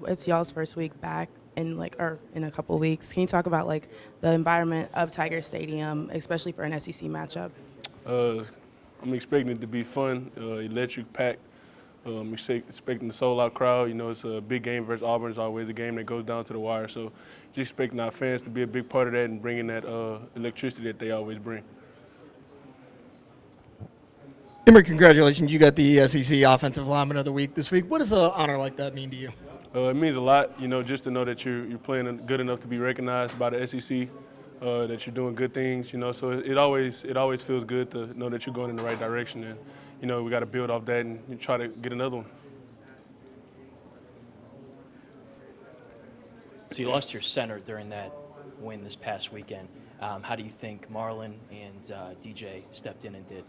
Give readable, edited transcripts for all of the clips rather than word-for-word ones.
It's y'all's first week back in a couple weeks. Can you talk about the environment of Tiger Stadium, especially for an SEC matchup? Uh, I'm expecting it to be fun, electric, packed. Expecting the sold-out crowd. You know, it's a big game versus Auburn. It's always a game that goes down to the wire. So, just expecting our fans to be a big part of that and bringing that electricity that they always bring. Emery, congratulations. You got the SEC Offensive Lineman of the Week this week. What does an honor like that mean to you? It means a lot, you know, just to know that you're playing good enough to be recognized by the SEC, that you're doing good things, you know. So it always feels good to know that you're going in the right direction, and you know we got to build off that and try to get another one. So you lost your center during that win this past weekend. How do you think Marlon and DJ stepped in and did?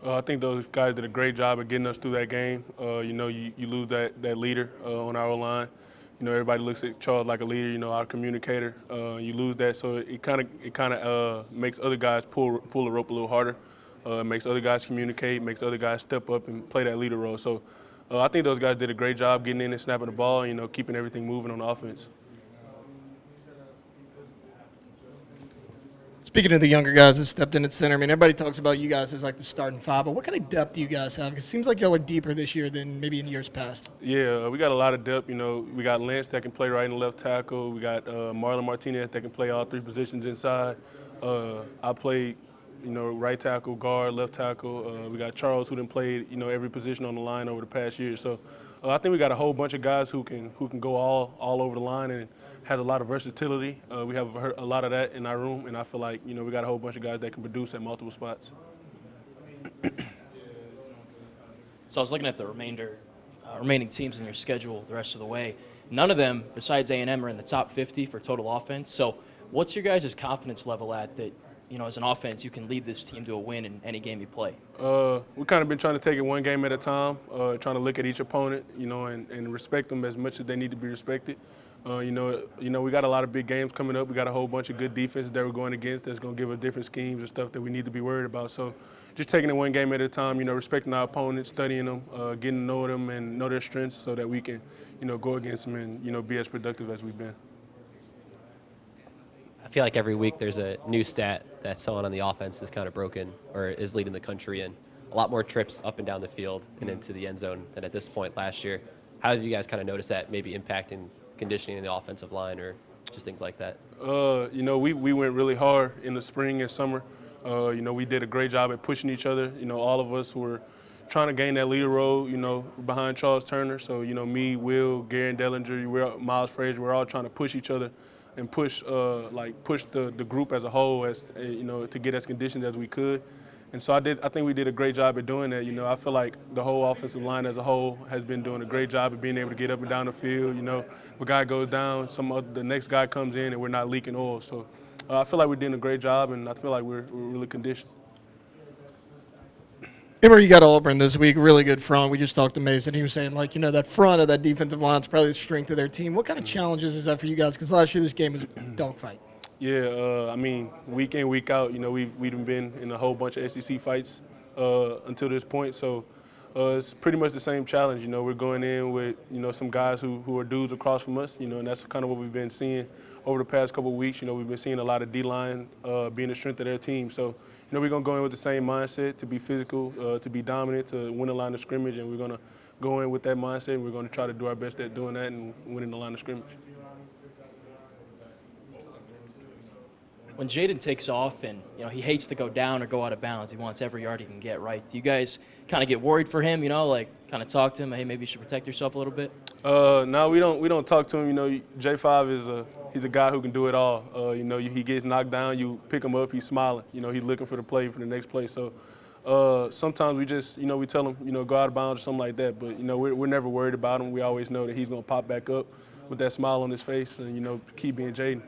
I think those guys did a great job of getting us through that game. You know, you lose that leader on our line. You know, everybody looks at Charles like a leader. You know, our communicator. You lose that, so it kind of makes other guys pull the rope a little harder. It makes other guys communicate. Makes other guys step up and play that leader role. So I think those guys did a great job getting in and snapping the ball. You know, keeping everything moving on the offense. Speaking of the younger guys that stepped in at center, I mean, everybody talks about you guys as like the starting five, but what kind of depth do you guys have? 'Cause it seems like y'all are deeper this year than maybe in years past. Yeah, we got a lot of depth. You know, we got Lance that can play right and left tackle. We got Marlon Martinez that can play all three positions inside. I played, you know, right tackle, guard, left tackle. We got Charles who done played, you know, every position on the line over the past year. So I think we got a whole bunch of guys who can go all over the line and has a lot of versatility. We have a lot of that in our room, and I feel like, you know, we got a whole bunch of guys that can produce at multiple spots. So I was looking at the remaining teams in your schedule the rest of the way. None of them, besides A&M, are in the top 50 for total offense. So what's your guys' confidence level at that, you know, as an offense, you can lead this team to a win in any game you play? We've kind of been trying to take it one game at a time, trying to look at each opponent, you know, and respect them as much as they need to be respected. You know, we got a lot of big games coming up. We got a whole bunch of good defenses that we're going against that's going to give us different schemes and stuff that we need to be worried about. So just taking it one game at a time, you know, respecting our opponents, studying them, getting to know them and know their strengths so that we can, you know, go against them and, you know, be as productive as we've been. I feel like every week there's a new stat that someone on the offense is kind of broken or is leading the country in. A lot more trips up and down the field and into the end zone than at this point last year. How have you guys kind of noticed that maybe impacting conditioning in the offensive line or just things like that? You know, we went really hard in the spring and summer. You know, we did a great job at pushing each other. You know, all of us were trying to gain that leader role, you know, behind Charles Turner. So, you know, me, Will, Garen Dellinger, Miles Frazier, we're all trying to push each other and push the group as a whole, as you know, to get as conditioned as we could. And so I think we did a great job at doing that. You know, I feel like the whole offensive line as a whole has been doing a great job of being able to get up and down the field. You know, if a guy goes down, the next guy comes in and we're not leaking oil. So I feel like we're doing a great job, and I feel like we're really conditioned. Emery, you got Auburn this week, really good front. We just talked to Mason. He was saying, like, you know, that front of that defensive line is probably the strength of their team. What kind of challenges is that for you guys? Because last year this game was a dogfight. Yeah, I mean, week in, week out, you know, we've been in a whole bunch of SEC fights until this point. So it's pretty much the same challenge. You know, we're going in with, you know, some guys who are dudes across from us, you know, and that's kind of what we've been seeing over the past couple of weeks. You know, we've been seeing a lot of D-line being the strength of their team. So, you know, we're going to go in with the same mindset to be physical, to be dominant, to win the line of scrimmage, and we're going to go in with that mindset, and we're going to try to do our best at doing that and winning the line of scrimmage. When Jayden takes off and, you know, he hates to go down or go out of bounds, he wants every yard he can get, right? Do you guys kind of get worried for him, you know, like kind of talk to him, hey, maybe you should protect yourself a little bit? No, we don't talk to him. You know, J5 he's a guy who can do it all. You know, he gets knocked down, you pick him up, he's smiling. You know, he's looking for the play for the next play. So sometimes we just, you know, we tell him, you know, go out of bounds or something like that. But, you know, we're never worried about him. We always know that he's going to pop back up with that smile on his face and, you know, keep being Jayden.